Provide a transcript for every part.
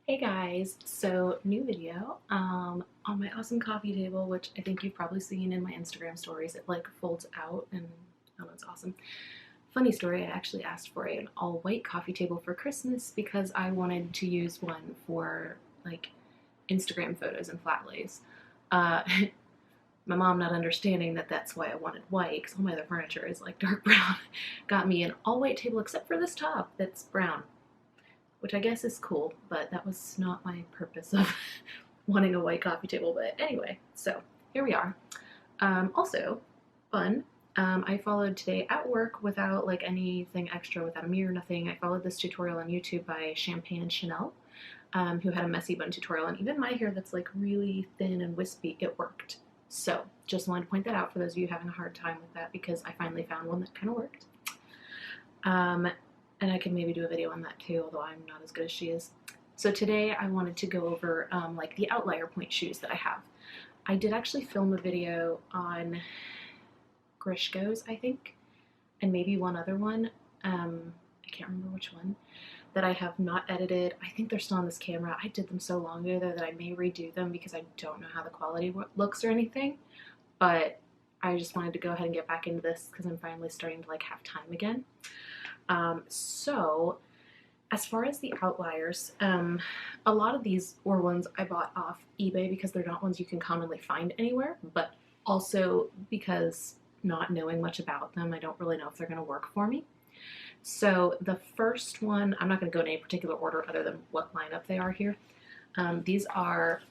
Hey guys, so new video on my awesome coffee table, which I think you've probably seen in my Instagram stories. It like folds out and oh, it's awesome. Funny story, I actually asked for an all white coffee table for Christmas because I wanted to use one for like Instagram photos and flat lays. Uh, my mom, not understanding that that's why I wanted white because all my other furniture is like dark brown, got me an all white table except for this top that's brown, which I guess is cool, but that was not my purpose of wanting a white coffee table. But anyway, so here we are. Also, fun. I followed today at work without like anything extra, without a mirror, nothing. I followed this tutorial on YouTube by Champagne and Chanel, who had a messy bun tutorial, and even my hair that's like really thin and wispy, it worked. So just wanted to point that out for those of you having a hard time with that because I finally found one that kind of worked. And I can maybe do a video on that too, although I'm not as good as she is. So today I wanted to go over like the Outlier point shoes that I have. I did actually film a video on Grishko's, I think, and maybe one other one. I can't remember which one that I have not edited. I think they're still on this camera. I did them so long ago that I may redo them because I don't know how the quality looks or anything. But I just wanted to go ahead and get back into this because I'm finally starting to like have time again. So as far as the Outliers, a lot of these were ones I bought off eBay because they're not ones you can commonly find anywhere, but also because not knowing much about them, I don't really know if they're going to work for me. So the first one, I'm not going to go in any particular order other than what lineup they are here. These are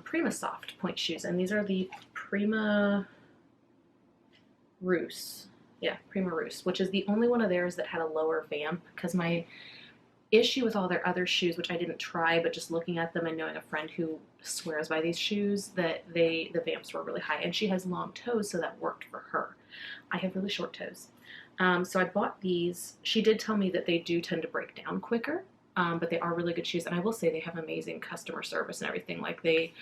Prima Soft point shoes, and these are the Prima Roose. Yeah, Prima Roose, which is the only one of theirs that had a lower vamp, because my issue with all their other shoes, which I didn't try, but just looking at them and knowing a friend who swears by these shoes, that the vamps were really high, and she has long toes, so that worked for her. I have really short toes. So I bought these. She did tell me that they do tend to break down quicker, but they are really good shoes, and I will say they have amazing customer service and everything. Like they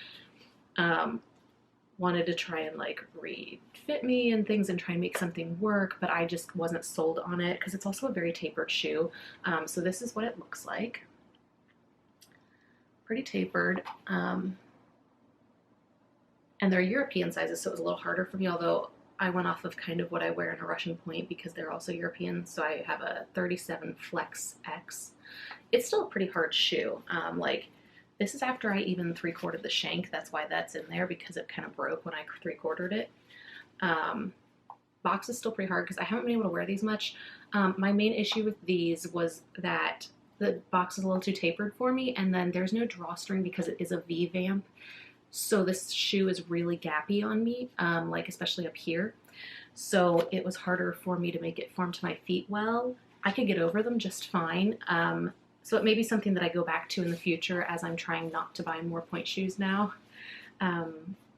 wanted to try and like refit me and things and try and make something work, but I just wasn't sold on it because it's also a very tapered shoe. So this is what it looks like. Pretty tapered. And they're European sizes, so it was a little harder for me, although I went off of kind of what I wear in a Russian point because they're also European, so I have a 37 Flex X. It's still a pretty hard shoe. This is after I even 3/4 the shank. That's why that's in there, because it kind of broke when I 3/4 it. Box is still pretty hard because I haven't been able to wear these much. My main issue with these was that the box is a little too tapered for me, and then there's no drawstring because it is a V vamp. So this shoe is really gappy on me, like especially up here. So it was harder for me to make it form to my feet well. I could get over them just fine. So it may be something that I go back to in the future as I'm trying not to buy more point shoes now,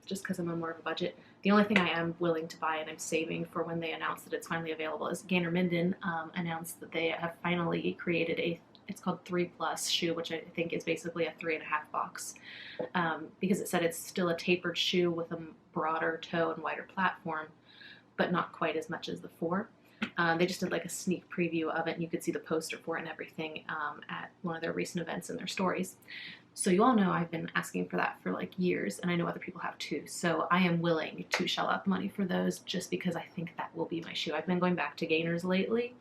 just because I'm on more of a budget. The only thing I am willing to buy and I'm saving for when they announce that it's finally available is Gainer Minden announced that they have finally created it's called 3+ shoe, which I think is basically a 3.5 box, because it said it's still a tapered shoe with a broader toe and wider platform, but not quite as much as the 4. They just did like a sneak preview of it, and you could see the poster for it and everything at one of their recent events in their stories. So you all know I've been asking for that for like years, and I know other people have too. So I am willing to shell out money for those just because I think that will be my shoe. I've been going back to Gainers lately,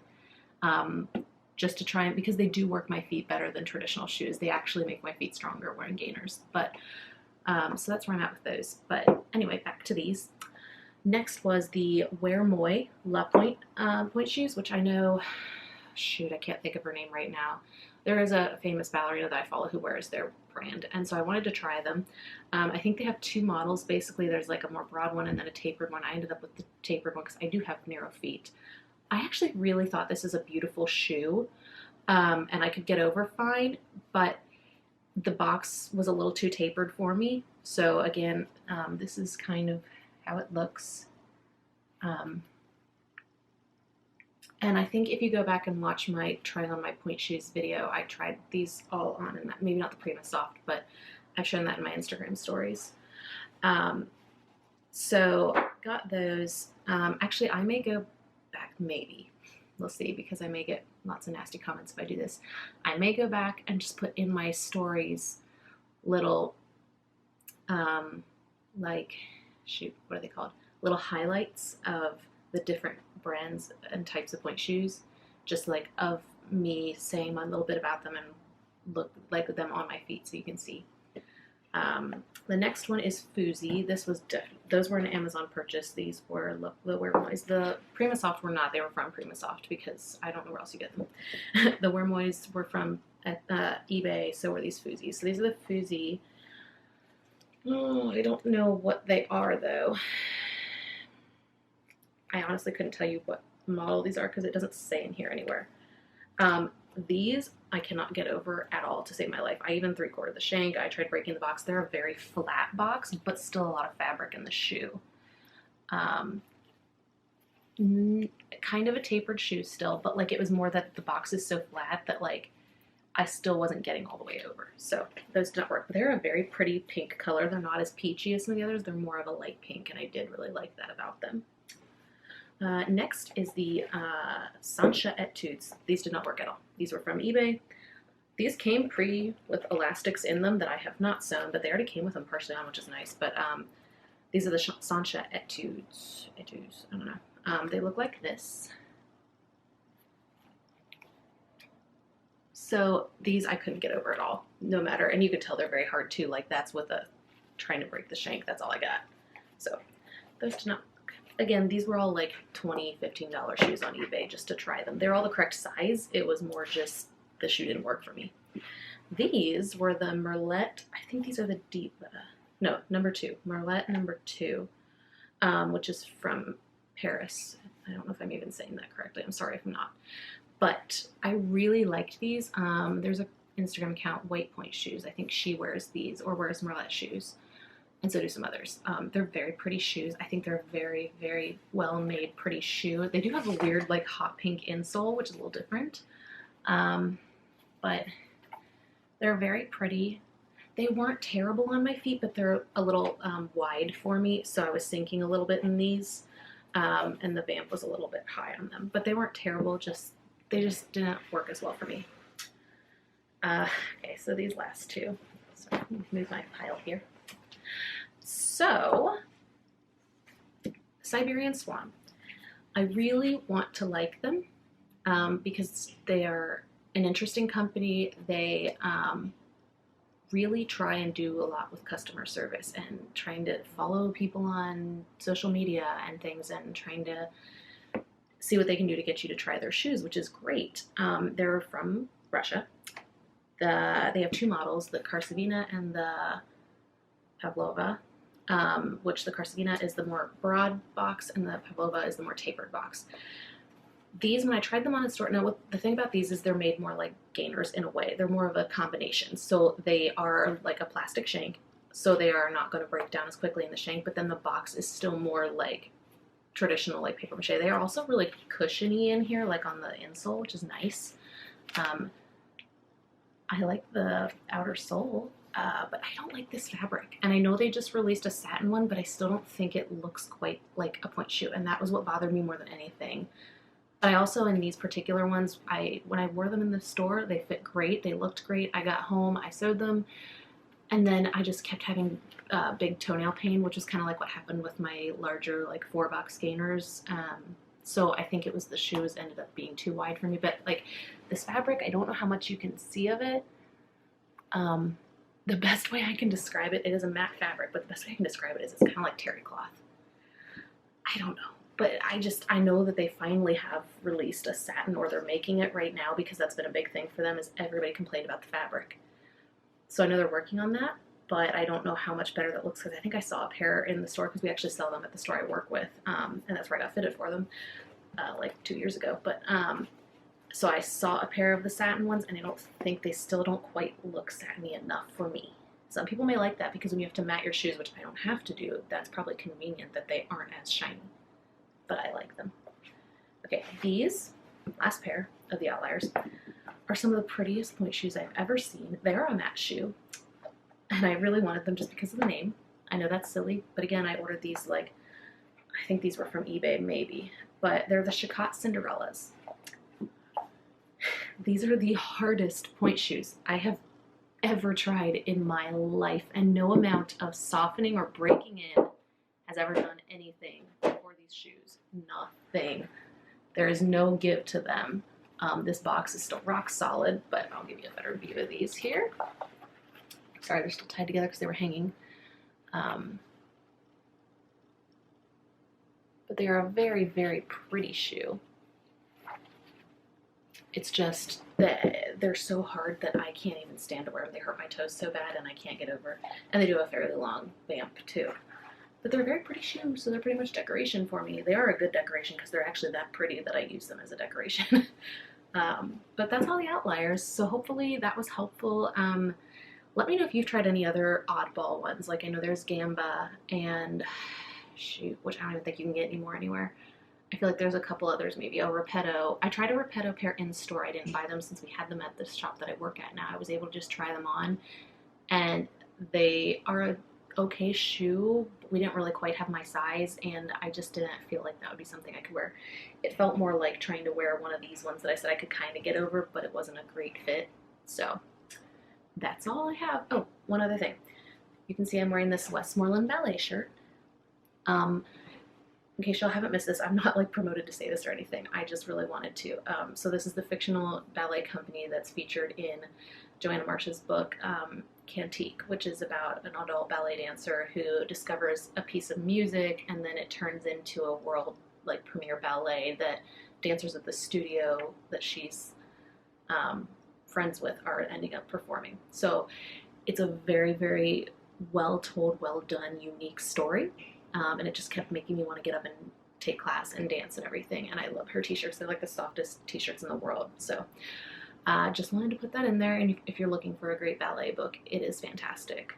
just to try and, because they do work my feet better than traditional shoes. They actually make my feet stronger wearing Gainers. But so that's where I'm at with those. But anyway, back to these. Next was the Wear Moi La Pointe point shoes, which I know, shoot, I can't think of her name right now. There is a famous ballerina that I follow who wears their brand, and so I wanted to try them. I think they have 2 models. Basically, there's like a more broad one and then a tapered one. I ended up with the tapered one because I do have narrow feet. I actually really thought this is a beautiful shoe, and I could get over fine, but the box was a little too tapered for me. So again, this is kind of how it looks. And I think if you go back and watch my trying on my point shoes video, I tried these all on, and maybe not the Prima Soft, but I've shown that in my Instagram stories. So got those. Actually, I may go back, maybe. We'll see, because I may get lots of nasty comments if I do this. I may go back and just put in my stories little, like, shoot, what are they called? Little highlights of the different brands and types of pointe shoes, just like of me saying a little bit about them and look like them on my feet so you can see. The next one is Fuzi. This was those were an Amazon purchase. These were the Wermois. The Prima Soft were not. They were from Prima Soft because I don't know where else you get them. The Wermois were from eBay. So were these Fuzi. So these are the Fuzi. Oh, I don't know what they are though. I honestly couldn't tell you what model these are because it doesn't say in here anywhere. These I cannot get over at all to save my life. I even 3/4 the shank. I tried breaking the box. They're a very flat box, but still a lot of fabric in the shoe. Kind of a tapered shoe still, but like it was more that the box is so flat that like I still wasn't getting all the way over. So those did not work. But they're a very pretty pink color. They're not as peachy as some of the others. They're more of a light pink, and I did really like that about them. Next is the Sansha etudes. These did not work at all. These were from eBay. These came with elastics in them that I have not sewn, but they already came with them partially on, which is nice. But these are the Sansha etudes. I don't know. They look like this. So these I couldn't get over at all, no matter. And you could tell they're very hard too. Like that's with trying to break the shank. That's all I got. So those did not. Again, these were all like $20, $15 shoes on eBay just to try them. They're all the correct size. It was more just the shoe didn't work for me. These were the Merlet. I think these are the number 2. Merlet number 2, which is from Paris. I don't know if I'm even saying that correctly. I'm sorry if I'm not. But I really liked these. There's an Instagram account, White Point Shoes. I think she wears these or wears Merlet shoes. And so do some others. They're very pretty shoes. I think they're a very, very well-made, pretty shoe. They do have a weird, like, hot pink insole, which is a little different. But they're very pretty. They weren't terrible on my feet, but they're a little wide for me, so I was sinking a little bit in these. And the vamp was a little bit high on them. But they weren't terrible, they just didn't work as well for me. Okay, so these last two. So let me move my pile here. So, Siberian Swan. I really want to like them because they are an interesting company. They really try and do a lot with customer service and trying to follow people on social media and things and trying to see what they can do to get you to try their shoes, which is great. They're from Russia. They have 2 models, the Karsavina and the Pavlova. Which the Karsavina is the more broad box and the Pavlova is the more tapered box. These, when I tried them on in store, now the thing about these is they're made more like gainers in a way. They're more of a combination. So they are like a plastic shank, so they are not going to break down as quickly in the shank, but then the box is still more like traditional, like paper mache. They are also really cushiony in here, like on the insole, which is nice. I like the outer sole. But I don't like this fabric. And I know they just released a satin one, but I still don't think it looks quite like a pointe shoe. And that was what bothered me more than anything. But I also, in these particular ones, when I wore them in the store, they fit great. They looked great. I got home, I sewed them. And then I just kept having big toenail pain, which is kind of like what happened with my larger, like 4-box gainers. So I think it was the shoes ended up being too wide for me. But like this fabric, I don't know how much you can see of it. The best way I can describe it, it is a matte fabric, but the best way I can describe it is it's kind of like terry cloth. I don't know, but I know that they finally have released a satin, or they're making it right now because that's been a big thing for them, is everybody complained about the fabric. So I know they're working on that, but I don't know how much better that looks because I think I saw a pair in the store because we actually sell them at the store I work with, and that's where I got fitted for them like 2 years ago. But so I saw a pair of the satin ones, and I don't think they still don't quite look satiny enough for me. Some people may like that because when you have to mat your shoes, which I don't have to do, that's probably convenient that they aren't as shiny. But I like them. Okay, these last pair of the Outliers are some of the prettiest pointe shoes I've ever seen. They're a matte shoe, and I really wanted them just because of the name. I know that's silly, but again, I ordered these I think these were from eBay maybe, but they're the Chacott Cinderellas. These are the hardest point shoes I have ever tried in my life, and no amount of softening or breaking in has ever done anything for these shoes. Nothing. There is no give to them. This box is still rock solid, but I'll give you a better view of these here. Sorry, they're still tied together because they were hanging. But they are a very, very pretty shoe. It's just that they're so hard that I can't even stand to wear them. They hurt my toes so bad and I can't get over. And they do have a fairly long vamp too. But they're very pretty shoes, so they're pretty much decoration for me. They are a good decoration because they're actually that pretty that I use them as a decoration. But that's all the outliers, so hopefully that was helpful. Let me know if you've tried any other oddball ones. Like I know there's Gamba and shoot, which I don't even think you can get anymore anywhere. I feel like there's a couple others, maybe. Oh, Repetto. I tried a Repetto pair in store. I didn't buy them since we had them at this shop that I work at now. I was able to just try them on, and they are a okay shoe. We didn't really quite have my size, and I just didn't feel like that would be something I could wear. It felt more like trying to wear one of these ones that I said I could kind of get over, but it wasn't a great fit. So that's all I have. Oh, one other thing. You can see I'm wearing this Westmoreland ballet shirt. In case y'all haven't missed this, I'm not like promoted to say this or anything. I just really wanted to. So this is the fictional ballet company that's featured in Joanna Marsh's book, Cantique, which is about an adult ballet dancer who discovers a piece of music and then it turns into a world like premiere ballet that dancers at the studio that she's friends with are ending up performing. So it's a very, very well told, well done, unique story. And it just kept making me want to get up and take class and dance and everything. And I love her t-shirts. They're like the softest t-shirts in the world. So just wanted to put that in there. And if you're looking for a great ballet book, it is fantastic.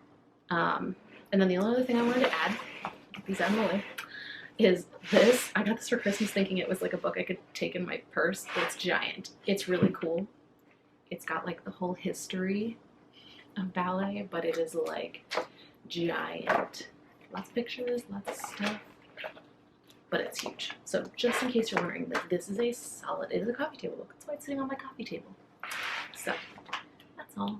And then the only other thing I wanted to add, get these out of the way, is this. I got this for Christmas thinking it was like a book I could take in my purse. It's giant. It's really cool. It's got like the whole history of ballet, but it is like giant. Lots of pictures, lots of stuff, but it's huge. So just in case you're wondering, that this is a solid, it is a coffee table book. That's why it's sitting on my coffee table. So that's all.